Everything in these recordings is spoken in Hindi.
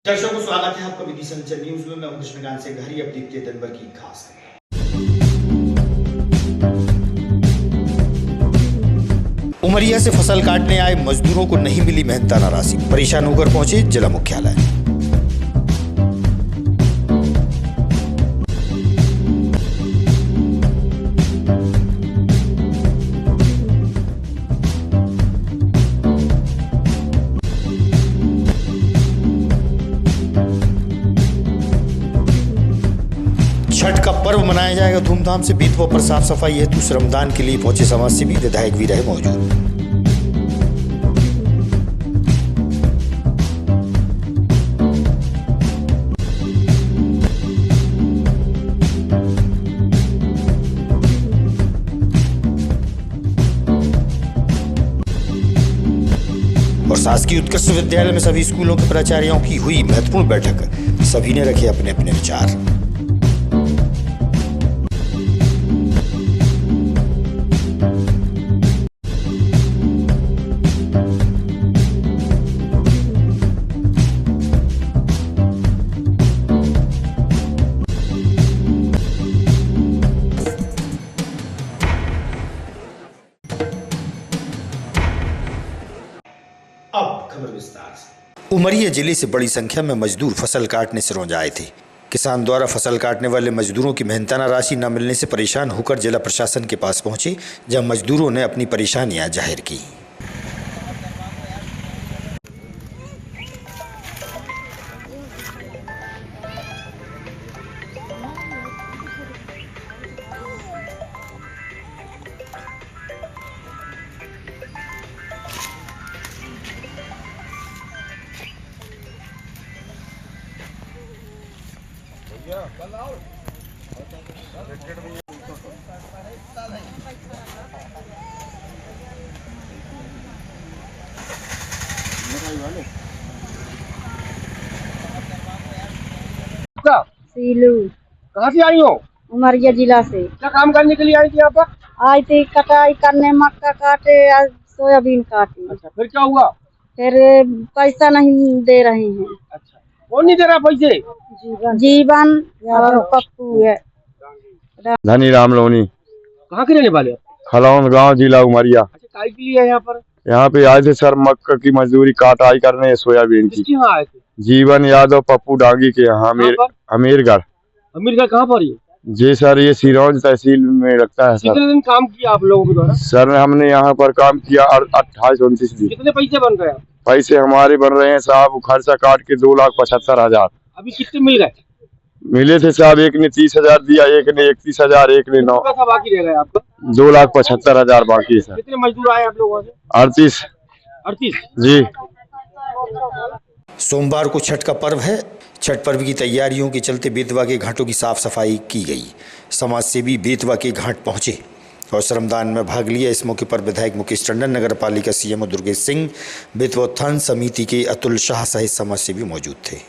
दर्शकों को स्वागत है आपका विधि संचर न्यूज में। मैं हूं कृष्णकांत से घरी। अब देखते हैं दिन भर की खास खबर। उमरिया से फसल काटने आए मजदूरों को नहीं मिली मेहनताना राशि, परेशान होकर पहुंचे जिला मुख्यालय। छठ का पर्व मनाया जाएगा धूमधाम से। बेतवा पर साफ सफाई हेतु श्रमदान के लिए पहुंचे समाजसेवी, विधायक भी रहे मौजूद। और शासकीय उत्कृष्ट विद्यालय में सभी स्कूलों के प्राचार्यों की हुई महत्वपूर्ण बैठक। सभी ने रखे अपने अपने विचार। अब खबर विस्तार से। उमरिया जिले से बड़ी संख्या में मजदूर फसल काटने सिरौंजा आए थे। किसान द्वारा फसल काटने वाले मजदूरों की मेहनताना राशि न मिलने से परेशान होकर जिला प्रशासन के पास पहुंचे, जहां मजदूरों ने अपनी परेशानियां जाहिर की। सीलू। कहाँ से आई हो? उमरिया जिला से। क्या काम करने के लिए आई थी यहाँ पर? आई थी कटाई करने, मक्का काटे और सोयाबीन काटी। अच्छा, फिर क्या हुआ? फिर पैसा नहीं दे रहे हैं। अच्छा, कौन नहीं दे रहा पैसे? जीवन और पप्पू है। धनी राम लोनी। कहाँ के रहने वाले हो? खलौन गांव, जिला उमरिया। अच्छा, काय के लिए है यहाँ पर? यहाँ पे आए थे सर, मक्का की मजदूरी काटाई करने, सोयाबीन की। किसके यहाँ आए थे? जीवन यादव पप्पू डांगी के यहाँ। अमीरगढ़। अमीरगढ़ कहाँ पर ये? जी सर, ये सिरौंज तहसील में लगता है सर। कितने दिन काम किया आप लोगों के द्वारा? सर हमने यहाँ पर काम किया 28-29 दिन। कितने पैसे बन गए? पैसे हमारे बन रहे हैं साहब, खर्चा काट के 2,75,000। अभी कितने मिल गए? मिले थे साहब, एक ने 30,000 दिया, एक ने 31,000, एक ने 9। पैसा बाकी रह गया आपका? 2,75,000 बाकी है सर। कितने मजदूर आए आप लोगों से? 38 जी। सोमवार को छठ का पर्व है। छठ पर्व की तैयारियों के चलते बेतवा के घाटों की साफ सफाई की गई। समाजसेवी बेतवा के घाट पहुंचे और श्रमदान में भाग लिया। इस मौके पर विधायक मुकेश टंडन, नगर पालिका सीएमओ दुर्गेश सिंह, बेतवा उत्थान समिति के अतुल शाह सहित समाजसेवी मौजूद थे।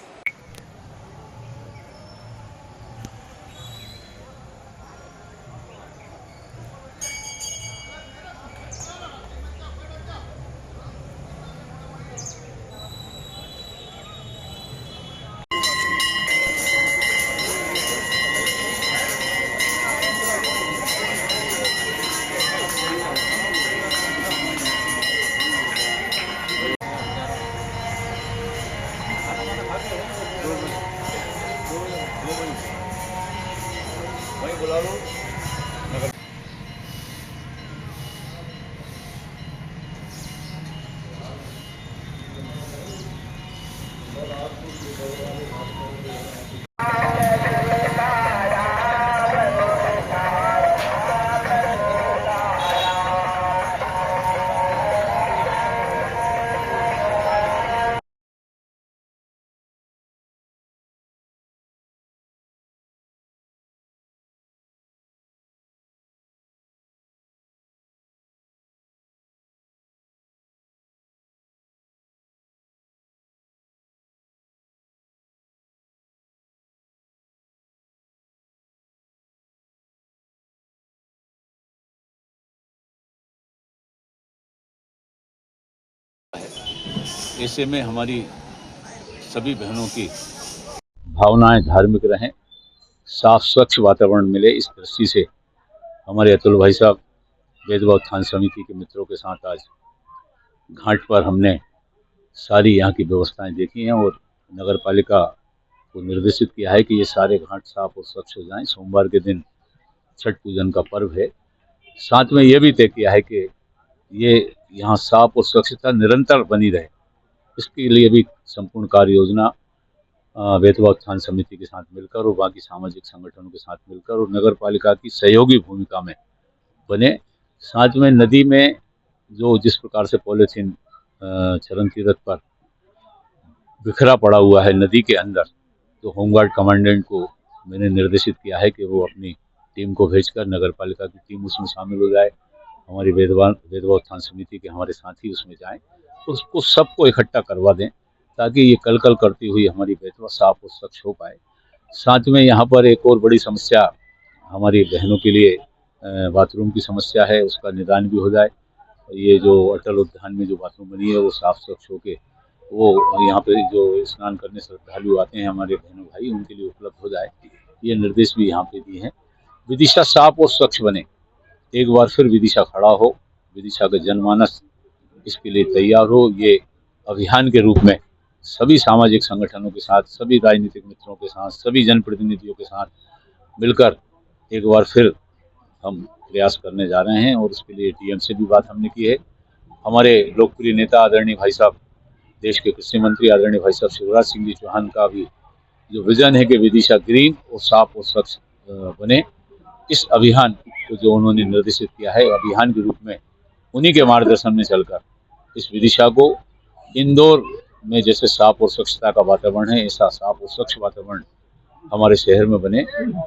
ऐसे में हमारी सभी बहनों की भावनाएं धार्मिक रहें, साफ स्वच्छ वातावरण मिले, इस दृष्टि से हमारे अतुल भाई साहब भेदभाव उत्थान समिति के मित्रों के साथ आज घाट पर हमने सारी यहाँ की व्यवस्थाएं देखी हैं और नगर पालिका को निर्देशित किया है कि ये सारे घाट साफ और स्वच्छ हो जाएं। सोमवार के दिन छठ पूजन का पर्व है। साथ में ये भी तय किया है कि ये यहाँ साफ और स्वच्छता निरंतर बनी रहे, इसके लिए भी संपूर्ण कार्य योजना भेदभाव उत्थान समिति के साथ मिलकर और बाकी सामाजिक संगठनों के साथ मिलकर और नगर पालिका की सहयोगी भूमिका में बने। साथ में नदी में जो जिस प्रकार से पॉलीथीन चरण तीर्थ पर बिखरा पड़ा हुआ है नदी के अंदर, तो होमगार्ड कमांडेंट को मैंने निर्देशित किया है कि वो अपनी टीम को भेजकर नगर पालिका की टीम उसमें शामिल हो जाए, हमारी भेदभाव उत्थान समिति के हमारे साथी उसमें जाएं, उसको सबको इकट्ठा करवा दें ताकि ये कल करती हुई हमारी भेदभाव साफ और स्वच्छ हो पाए। साथ में यहाँ पर एक और बड़ी समस्या हमारी बहनों के लिए बाथरूम की समस्या है, उसका निदान भी हो जाए। ये जो अटल उद्यान में जो बाथरूम बनी है वो साफ स्वच्छ होके वो यहाँ पे जो स्नान करने श्रद्धालु आते हैं हमारे बहनों भाई, उनके लिए उपलब्ध हो जाए, ये निर्देश भी यहाँ पे दिए हैं। विदिशा साफ और स्वच्छ बने, एक बार फिर विदिशा खड़ा हो, विदिशा का जनमानस इसके लिए तैयार हो। ये अभियान के रूप में सभी सामाजिक संगठनों के साथ, सभी राजनीतिक मित्रों के साथ, सभी जनप्रतिनिधियों के साथ मिलकर एक बार फिर हम प्रयास करने जा रहे हैं और उसके लिए डीएम से भी बात हमने की है। हमारे लोकप्रिय नेता आदरणीय भाई साहब, देश के कृषि मंत्री आदरणीय भाई साहब शिवराज सिंह जी चौहान का भी जो विजन है कि विदिशा ग्रीन और साफ और स्वच्छ बने, इस अभियान को जो उन्होंने निर्देशित किया है, अभियान के रूप में उन्हीं के मार्गदर्शन में चलकर इस विदिशा को इंदौर में जैसे साफ और स्वच्छता का वातावरण है, ऐसा साफ और स्वच्छ वातावरण हमारे शहर में बने,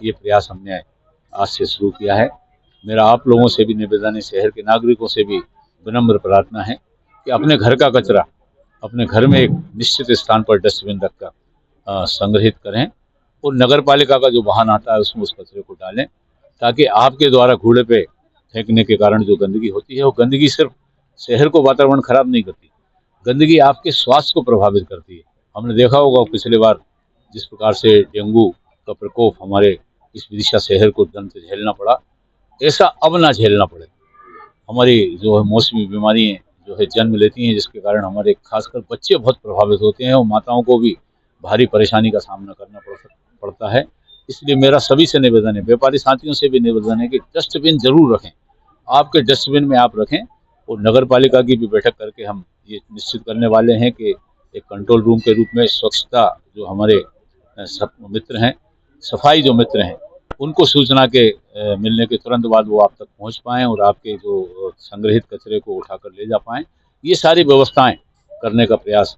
ये प्रयास हमने आज से शुरू किया है। मेरा आप लोगों से भी निवेदन है, शहर के नागरिकों से भी विनम्र प्रार्थना है कि अपने घर का कचरा अपने घर में एक निश्चित स्थान पर डस्टबिन रखकर संग्रहित करें और नगर पालिका का जो वाहन आता है उसमें उस कचरे को डालें, ताकि आपके द्वारा कूड़े पे फेंकने के कारण जो गंदगी होती है वो गंदगी सिर्फ शहर को वातावरण खराब नहीं करती, गंदगी आपके स्वास्थ्य को प्रभावित करती है। हमने देखा होगा पिछले बार जिस प्रकार से डेंगू का प्रकोप हमारे इस विदिशा शहर को दंत झेलना पड़ा, ऐसा अब ना झेलना पड़े। हमारी जो है मौसमी बीमारियाँ जो है जन्म लेती हैं, जिसके कारण हमारे खासकर बच्चे बहुत प्रभावित होते हैं और माताओं को भी भारी परेशानी का सामना करना पड़ता है। इसलिए मेरा सभी से निवेदन है, व्यापारी साथियों से भी निवेदन है कि डस्टबिन जरूर रखें, आपके डस्टबिन में आप रखें। और नगर पालिका की भी बैठक करके हम ये निश्चित करने वाले हैं कि एक कंट्रोल रूम के रूप में स्वच्छता जो हमारे सब मित्र हैं, सफाई जो मित्र हैं, उनको सूचना के मिलने के तुरंत बाद वो आप तक पहुंच पाएँ और आपके जो संग्रहित कचरे को उठाकर ले जा पाएँ, ये सारी व्यवस्थाएं करने का प्रयास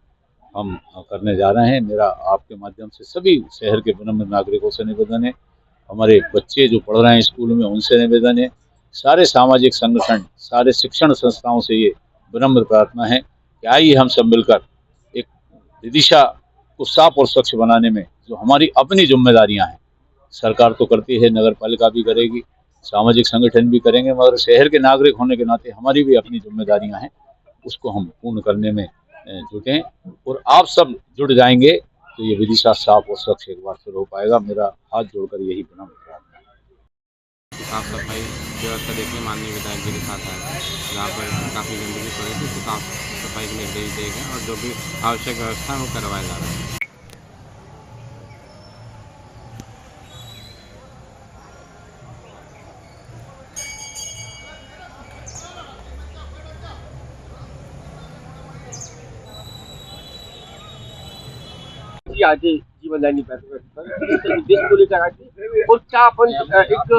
हम करने जा रहे हैं। मेरा आपके माध्यम से सभी शहर के विनम्र नागरिकों से निवेदन है, हमारे बच्चे जो पढ़ रहे हैं स्कूल में उनसे निवेदन है, सारे सामाजिक संगठन, सारे शिक्षण संस्थाओं से ये विनम्र प्रार्थना है कि आइए हम सब मिलकर एक विदिशा को साफ और स्वच्छ बनाने में जो हमारी अपनी जिम्मेदारियां हैं, सरकार तो करती है, नगर पालिका भी करेगी, सामाजिक संगठन भी करेंगे, मगर शहर के नागरिक होने के नाते हमारी भी अपनी जिम्मेदारियां हैं, उसको हम पूर्ण करने में जुटें और आप सब जुड़ जाएंगे तो ये विदिशा साफ और स्वच्छ एक बार फिर हो पाएगा। मेरा हाथ जोड़कर यही विनम्र प्रार्थना है। साफ सफाई व्यवस्था देखने माननीय विधायक जी के साथ आए, जहाँ पर काफ़ी गंदगी पड़ी थी, तो साफ सफाई के निर्देश दिए गए और जो भी आवश्यक व्यवस्था है वो करवाया जा रहा है। आज जीवन दायिनी निर्देश को लेकर आए और क्या अपन एक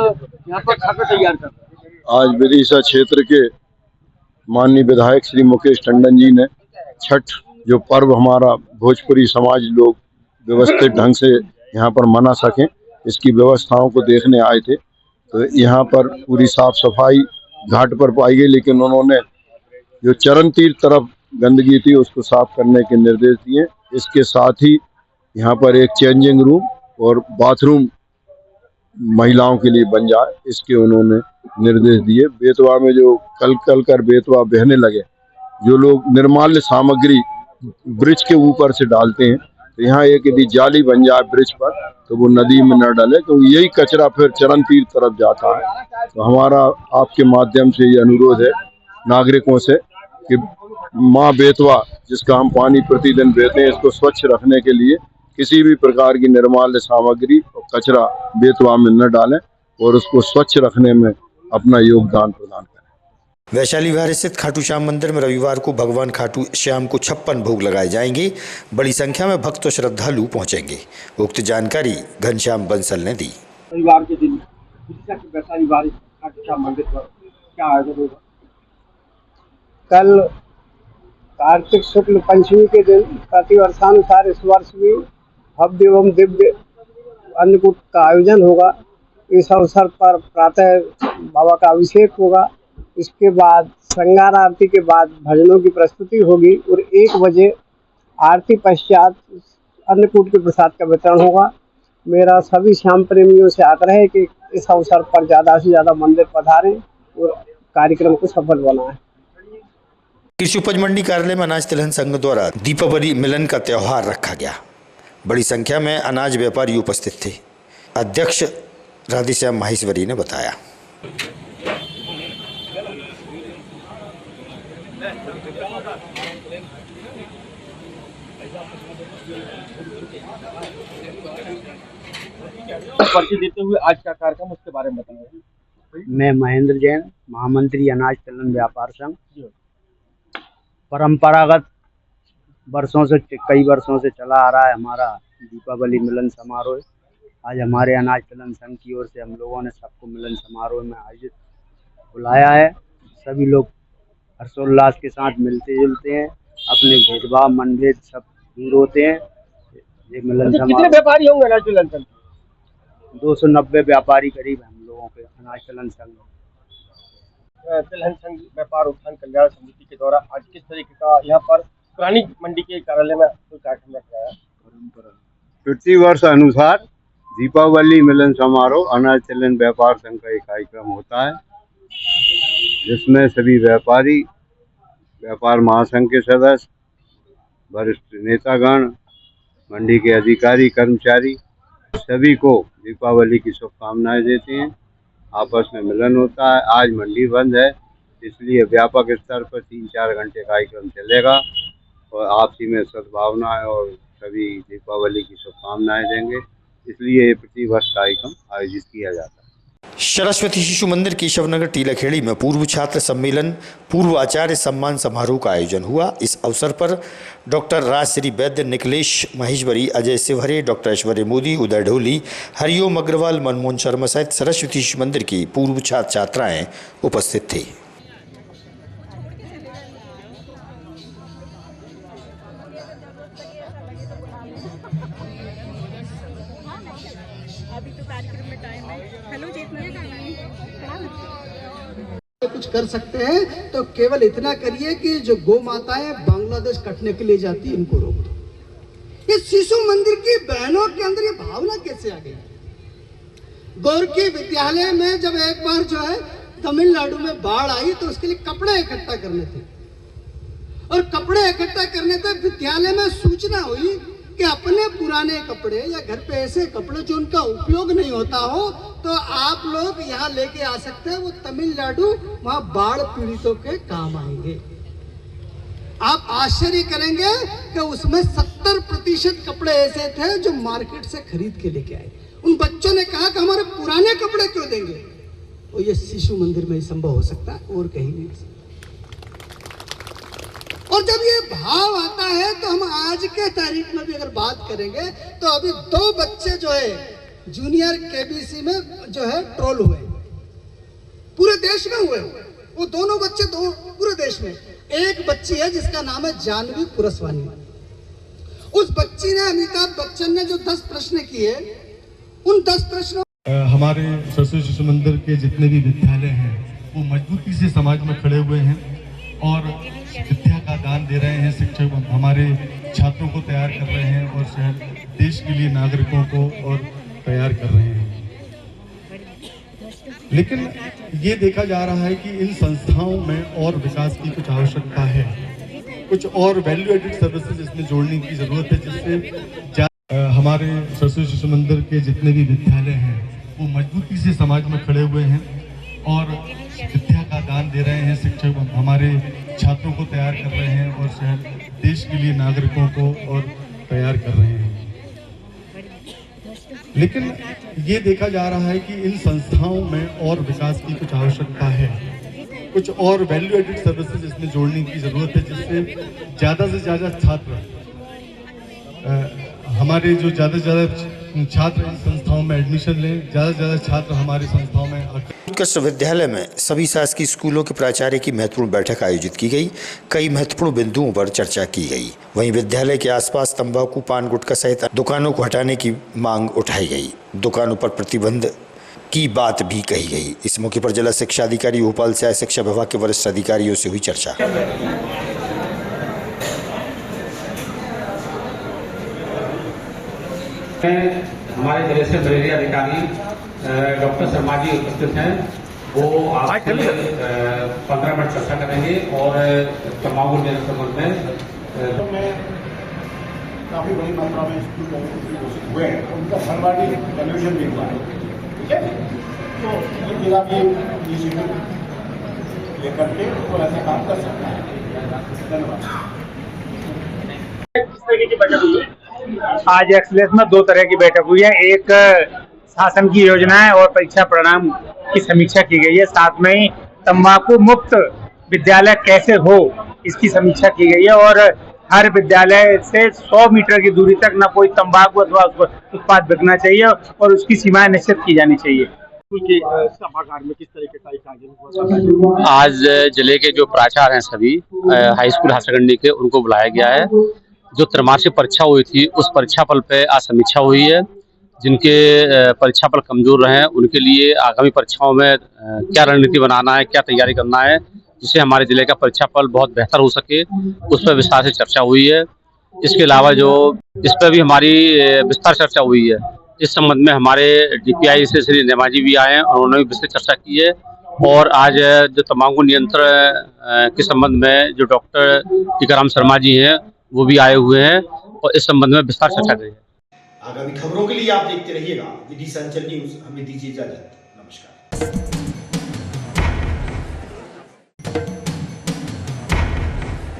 यहाँ पर खाका तैयार कर रहे हैं। आज विदिशा क्षेत्र के माननीय विधायक श्री मुकेश टंडन जी ने छठ जो पर्व हमारा भोजपुरी समाज लोग व्यवस्थित ढंग से यहाँ पर मना सकें, इसकी व्यवस्थाओं को देखने आए थे। तो यहाँ पर पूरी साफ सफाई घाट पर पाई गई, लेकिन उन्होंने जो चरण तीर्थ तरफ गंदगी थी उसको साफ करने के निर्देश दिए। इसके साथ ही यहाँ पर एक चेंजिंग रूम और बाथरूम महिलाओं के लिए बन जाए, इसके उन्होंने निर्देश दिए। बेतवा में जो कल कर बेतवा बहने लगे, जो लोग निर्माल्य सामग्री ब्रिज के ऊपर से डालते हैं, तो यहाँ एक यदि जाली बन जाए ब्रिज पर तो वो नदी में न डाले, क्योंकि यही कचरा फिर चरण तीर्थ तरफ जाता है। तो हमारा आपके माध्यम से ये अनुरोध है नागरिकों से कि माँ बेतवा जिसका हम पानी प्रतिदिन देते हैं, इसको स्वच्छ रखने के लिए किसी भी प्रकार की निर्माल्य सामग्री और कचरा बेतवा में न डालें और उसको स्वच्छ रखने में अपना योगदान प्रदान करें। वैशाली विहार स्थित खाटू श्याम मंदिर में रविवार को भगवान खाटू श्याम को 56 भोग लगाए जाएंगे। बड़ी संख्या में भक्त और श्रद्धालु पहुंचेंगे। उक्त जानकारी घनश्याम बंसल ने दी। रविवार के दिन वैशाली विहार खाटू श्याम मंदिर पर क्या आयोजन होगा? कल कार्तिक शुक्ल पंचमी के दिन प्रतिवर्षानुसार इस वर्ष भी भव्य एवं दिव्य अन्नकूट का आयोजन होगा। इस अवसर पर प्रातः बाबा का अभिषेक होगा। इसके बाद श्रृंगार आरती के बाद भजनों की प्रस्तुति होगी और 1 बजे आरती पश्चात अन्नकूट के प्रसाद का वितरण होगा। मेरा सभी श्याम प्रेमियों से आग्रह है कि इस अवसर पर ज़्यादा से ज़्यादा मंदिर पधारें और कार्यक्रम को सफल बनाएं। कृषि उपज मंडी कार्यालय में अनाज तिलहन संघ द्वारा दीपावली मिलन का त्यौहार रखा गया। बड़ी संख्या में अनाज व्यापारी उपस्थित थे। अध्यक्ष राधेश्याम माहेश्वरी ने बताया। परिचय देते हुए आज का कार्यक्रम उसके बारे में बताएंगे। मैं महेंद्र जैन, महामंत्री अनाज तिलहन व्यापार संघ। परंपरागत कई वर्षों से चला आ रहा है हमारा दीपावली मिलन समारोह। आज हमारे अनाज तिलहन संघ की ओर से हम लोगों ने सबको मिलन समारोह में आयोजित बुलाया है। सभी लोग हर्षोल्लास के साथ मिलते जुलते हैं, अपने भेदभाव मनभेद सब दूर होते हैं। ये मिलन समारोह। कितने व्यापारी होंगे अनाज तिलहन संघ? 290 व्यापारी करीब हम लोगों के अनाज तिलहन संघ। तिलहन संघ व्यापार उत्थान कल्याण समिति के द्वारा आज किस तरीके का यहाँ पर पुरानी मंडी के कार्यालय में कोई कार्यक्रम रखा है? प्रतिवर्ष अनुसार दीपावली मिलन समारोह अनाज तिलहन व्यापार संघ का एक कार्यक्रम होता है, जिसमें सभी व्यापारी, व्यापार महासंघ के सदस्य, वरिष्ठ नेतागण, मंडी के अधिकारी, कर्मचारी सभी को दीपावली की शुभकामनाएं देते हैं। आपस में मिलन होता है। आज मंडी बंद है, इसलिए व्यापक स्तर पर 3-4 घंटे कार्यक्रम चलेगा और आपसी में सद्भावनाएं और सभी दीपावली की शुभकामनाएं देंगे। इसलिए ये प्रतिवर्ष कार्यक्रम आयोजित किया जाता है। सरस्वती शिशु मंदिर केशवनगर टीलाखेड़ी में पूर्व छात्र सम्मेलन पूर्व आचार्य सम्मान समारोह का आयोजन हुआ। इस अवसर पर डॉक्टर राजश्री वैद्य, निखिलेश महेश्वरी, अजय शिवहरे, डॉक्टर ऐश्वर्य मोदी, उदय ढोली, हरिओम अग्रवाल, मनमोहन शर्मा सहित सरस्वती शिशु मंदिर की पूर्व छात्र छात्राएं उपस्थित थे। कुछ कर सकते हैं तो केवल इतना करिए कि जो गौ माताएं बांग्लादेश कटने के लिए जाती इनको रोक दो। ये शिशु मंदिर की बहनों के अंदर ये भावना कैसे आ गई? गोरखी विद्यालय में जब एक बार जो है तमिलनाडु में बाढ़ आई तो उसके लिए कपड़े इकट्ठा करने थे और कपड़े इकट्ठा करने थे। विद्यालय में सूचना हुई कि अपने पुराने कपड़े या घर पे ऐसे कपड़े जो उनका उपयोग नहीं होता हो तो आप लोग यहाँ लेके आ सकते हैं। वो तमिलनाडु वहां बाढ़ पीड़ितों के काम आएंगे। आप आश्चर्य करेंगे कि उसमें 70% कपड़े ऐसे थे जो मार्केट से खरीद के लेके आए। उन बच्चों ने कहा कि हमारे पुराने कपड़े क्यों देंगे? और ये शिशु मंदिर में ही संभव हो सकता है और कहीं नहीं। और जब ये भाव आता है तो हम आज के तारीख में भी अगर बात करेंगे तो अभी 2 बच्चे जो है जूनियर केबीसी में जो है ट्रोल हुए, पूरे देश में हुए। वो दोनों बच्चे पूरे देश में। एक बच्ची है जिसका नाम है जानवी पुरस्वानी। उस बच्ची ने अमिताभ बच्चन ने जो 10 प्रश्न किए, उन 10 प्रश्नों हमारे सरस्वती शिशु मंदिर के जितने भी विद्यालय हैं वो मजबूती से समाज में खड़े हुए हैं और विद्या का दान दे रहे हैं। शिक्षक हमारे छात्रों को तैयार कर रहे हैं और शहर देश के लिए नागरिकों को और तैयार कर रहे हैं। लेकिन ये देखा जा रहा है कि इन संस्थाओं में और विकास की कुछ आवश्यकता है। कुछ और वैल्यू एडेड सर्विसेज इसमें जोड़ने की ज़रूरत है, जिससे हमारे सरस्वती शिशु मंदिर के जितने भी विद्यालय हैं वो मजबूती से समाज में खड़े हुए हैं और विद्या का दान दे रहे हैं। शिक्षक हमारे छात्रों को तैयार कर रहे हैं और शहर देश के लिए नागरिकों को और तैयार कर रहे हैं। लेकिन ये देखा जा रहा है कि इन संस्थाओं में और विकास की कुछ आवश्यकता है, कुछ और वैल्यू एडेड सर्विसेज इसमें जोड़ने की ज़रूरत है, जिससे ज़्यादा से ज़्यादा छात्र हमारे जो ज़्यादा से ज़्यादा छात्र इन संस्थाओं में एडमिशन लें, ज़्यादा से ज़्यादा छात्र हमारी संस्थाओं में उत्कृष्ट विद्यालय में सभी शासकीय स्कूलों के प्राचार्य की महत्वपूर्ण बैठक आयोजित की गई। कई महत्वपूर्ण बिंदुओं पर चर्चा की गई। वहीं विद्यालय के आसपास तंबाकू, पान गुटखा सहित दुकानों को हटाने की मांग उठाई गई। दुकानों पर प्रतिबंध की बात भी कही गई। इस मौके पर जिला शिक्षा अधिकारी भोपाल से आए शिक्षा विभाग के वरिष्ठ अधिकारियों से हुई चर्चा। हमारे जिले से मलेरिया अधिकारी डॉक्टर शर्मा जी उपस्थित हैं। वो आपसे 15 मिनट चर्चा करेंगे और तंबाकू के संबंध में काफी बड़ी मात्रा में स्कूल घोषित हुए हैं, उनका फरवरी कन्वर्जन भी हुआ है। ठीक है, तो ये जिला भी इनिशिएटिव लेकर के वो ऐसा काम कर सकता है। धन्यवाद। आज एक्सलेंस में 2 तरह की बैठक हुई है। एक शासन की योजनाएं और परीक्षा परिणाम की समीक्षा की गई है। साथ में ही तंबाकू मुक्त विद्यालय कैसे हो इसकी समीक्षा की गई है और हर विद्यालय से 100 मीटर की दूरी तक न कोई तंबाकू अथवा उत्पाद बिकना चाहिए और उसकी सीमाएं निश्चित की जानी चाहिए। सभागार में किस तरीके का आयोजन? आज जिले के जो प्राचार्य हैं सभी हाई स्कूल हायर सेकेंडरी के, उनको बुलाया गया है। जो त्रैमासिक परीक्षा हुई थी उस परीक्षा फल पे आज समीक्षा हुई है। जिनके परीक्षा फल कमजोर रहे हैं उनके लिए आगामी परीक्षाओं में क्या रणनीति बनाना है, क्या तैयारी करना है, जिससे हमारे जिले का परीक्षा फल बहुत बेहतर हो सके, उस पर विस्तार से चर्चा हुई है। इसके अलावा जो इस पर भी हमारी विस्तार चर्चा हुई है। इस संबंध में हमारे DPI से श्री नेमाजी भी आए हैं, उन्होंने भी विस्तृत चर्चा की है। और आज जो तंबाकू नियंत्रण के संबंध में जो डॉक्टर टीकाराम शर्मा जी हैं वो भी आए हुए हैं और इस संबंध में विस्तार चर्चा करी है। आगामी खबरों के लिए आप देखते रहिएगा विधि संचल न्यूज। हमें दीजिए इजाजत। नमस्कार।